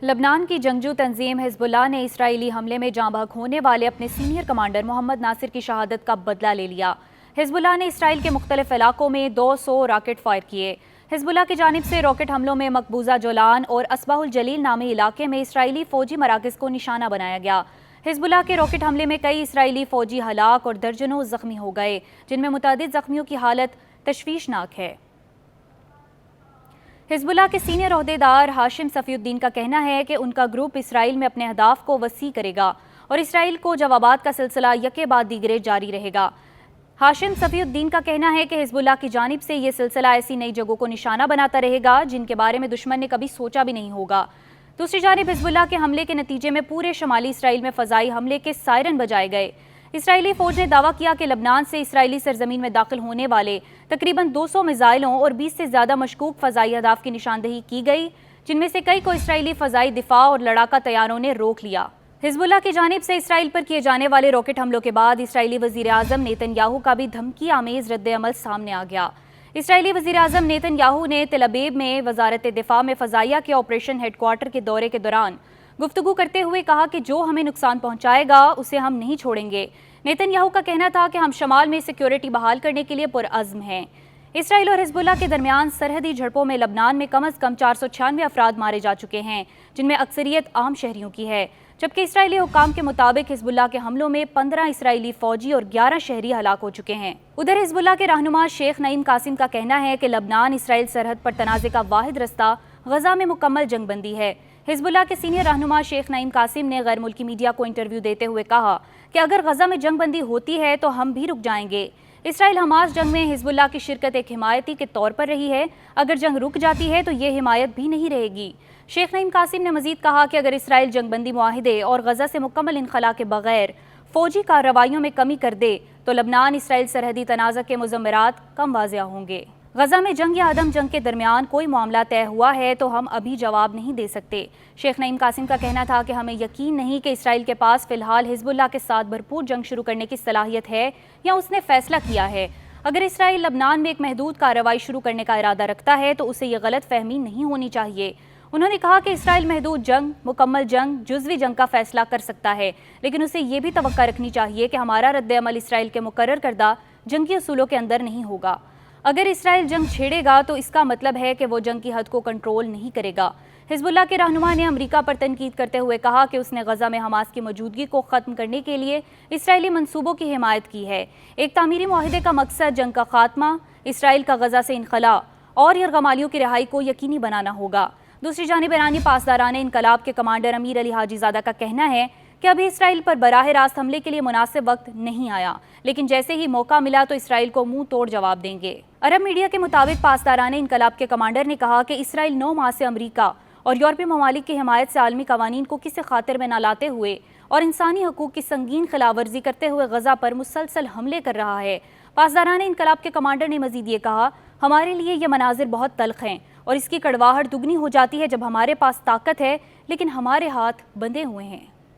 لبنان کی جنگجو تنظیم حزب اللہ نے اسرائیلی حملے میں جاں بحق ہونے والے اپنے سینئر کمانڈر محمد ناصر کی شہادت کا بدلہ لے لیا۔ حزب اللہ نے اسرائیل کے مختلف علاقوں میں 200 راکٹ فائر کیے۔ حزب اللہ کی جانب سے راکٹ حملوں میں مقبوضہ جولان اور اصباح الجلیل نامی علاقے میں اسرائیلی فوجی مراکز کو نشانہ بنایا گیا۔ حزب اللہ کے راکٹ حملے میں کئی اسرائیلی فوجی ہلاک اور درجنوں زخمی ہو گئے، جن میں متعدد زخمیوں کی حالت تشویشناک ہے۔ حزب اللہ کے سینئر عہدیدار ہاشم صفی الدین کا کہنا ہے کہ ان کا گروپ اسرائیل میں اپنے اہداف کو وسیع کرے گا اور اسرائیل کو جوابات کا سلسلہ یکے بعد دیگرے جاری رہے گا۔ ہاشم صفی الدین کا کہنا ہے کہ حزب اللہ کی جانب سے یہ سلسلہ ایسی نئی جگہوں کو نشانہ بناتا رہے گا جن کے بارے میں دشمن نے کبھی سوچا بھی نہیں ہوگا۔ دوسری جانب حزب اللہ کے حملے کے نتیجے میں پورے شمالی اسرائیل میں فضائی حملے کے سائرن بجائے گئے۔ اسرائیلی فوج نے دعویٰ کیا کہ لبنان سے اسرائیلی سرزمین میں داخل ہونے والے تقریباً 200 میزائلوں اور 20 سے زیادہ مشکوک فضائی اہداف کی نشاندہی کی گئی، جن میں سے کئی کو اسرائیلی فضائی دفاع اور لڑاکا طیاروں نے روک لیا۔ حزب اللہ کی جانب سے اسرائیل پر کیے جانے والے راکٹ حملوں کے بعد اسرائیلی وزیر اعظم نیتن یاہو کا بھی دھمکی آمیز رد عمل سامنے آ گیا۔ اسرائیلی وزیر اعظم نیتن یاہو نے تل ابیب میں وزارت دفاع میں فضائیہ کے آپریشن ہیڈ کوارٹر کے دورے کے دوران گفتگو کرتے ہوئے کہا کہ جو ہمیں نقصان پہنچائے گا اسے ہم نہیں چھوڑیں گے۔ نیتن یاہو کا کہنا تھا کہ ہم شمال میں سیکیورٹی بحال کرنے کے لیے پرعزم ہیں۔ اسرائیل اور حزب اللہ کے درمیان سرحدی جھڑپوں میں لبنان میں کم از کم 496 افراد مارے جا چکے ہیں، جن میں اکثریت عام شہریوں کی ہے، جبکہ اسرائیلی حکام کے مطابق حزب اللہ کے حملوں میں 15 اسرائیلی فوجی اور 11 شہری ہلاک ہو چکے ہیں۔ ادھر حزب اللہ کے رہنما شیخ نعیم قاسم کا کہنا ہے کہ لبنان اسرائیل سرحد پر تنازع کا واحد رستہ غزہ میں مکمل جنگ بندی ہے۔ حزب اللہ کے سینئر رہنما شیخ نعیم قاسم نے غیر ملکی میڈیا کو انٹرویو دیتے ہوئے کہا کہ اگر غزہ میں جنگ بندی ہوتی ہے تو ہم بھی رک جائیں گے۔ اسرائیل حماس جنگ میں حزب اللہ کی شرکت ایک حمایتی کے طور پر رہی ہے، اگر جنگ رک جاتی ہے تو یہ حمایت بھی نہیں رہے گی۔ شیخ نعیم قاسم نے مزید کہا کہ اگر اسرائیل جنگ بندی معاہدے اور غزہ سے مکمل انخلاء کے بغیر فوجی کارروائیوں میں کمی کر دے تو لبنان اسرائیل سرحدی تنازع کے مضمرات کم واضح ہوں گے۔ غزہ میں جنگ یا عدم جنگ کے درمیان کوئی معاملہ طے ہوا ہے تو ہم ابھی جواب نہیں دے سکتے۔ شیخ نعیم قاسم کا کہنا تھا کہ ہمیں یقین نہیں کہ اسرائیل کے پاس فی الحال حزب اللہ کے ساتھ بھرپور جنگ شروع کرنے کی صلاحیت ہے یا اس نے فیصلہ کیا ہے۔ اگر اسرائیل لبنان میں ایک محدود کارروائی شروع کرنے کا ارادہ رکھتا ہے تو اسے یہ غلط فہمی نہیں ہونی چاہیے۔ انہوں نے کہا کہ اسرائیل محدود جنگ، مکمل جنگ، جزوی جنگ کا فیصلہ کر سکتا ہے، لیکن اسے یہ بھی توقع رکھنی چاہیے کہ ہمارا رد عمل اسرائیل کے مقرر کردہ جنگی اصولوں کے اندر نہیں ہوگا۔ اگر اسرائیل جنگ چھیڑے گا تو اس کا مطلب ہے کہ وہ جنگ کی حد کو کنٹرول نہیں کرے گا۔ حزب اللہ کے رہنما نے امریکہ پر تنقید کرتے ہوئے کہا کہ اس نے غزہ میں حماس کی موجودگی کو ختم کرنے کے لیے اسرائیلی منصوبوں کی حمایت کی ہے۔ ایک تعمیری معاہدے کا مقصد جنگ کا خاتمہ، اسرائیل کا غزہ سے انخلاء اور یرغمالیوں کی رہائی کو یقینی بنانا ہوگا۔ دوسری جانب ایرانی پاسداران انقلاب کے کمانڈر امیر علی حاجی زادہ کا کہنا ہے کہ ابھی اسرائیل پر براہ راست حملے کے لیے مناسب وقت نہیں آیا، لیکن جیسے ہی موقع ملا تو اسرائیل کو منہ توڑ جواب دیں گے۔ عرب میڈیا کے مطابق پاسداران انقلاب کے کمانڈر نے کہا کہ اسرائیل 9 ماہ سے امریکہ اور یورپی ممالک کی حمایت سے عالمی قوانین کو کسی خاطر میں نہ لاتے ہوئے اور انسانی حقوق کی سنگین خلاف ورزی کرتے ہوئے غزہ پر مسلسل حملے کر رہا ہے۔ پاسداران انقلاب کے کمانڈر نے مزید یہ کہا، ہمارے لیے یہ مناظر بہت تلخ ہیں اور اس کی کڑواہٹ دگنی ہو جاتی ہے جب ہمارے پاس طاقت ہے لیکن ہمارے ہاتھ بندھے ہوئے ہیں۔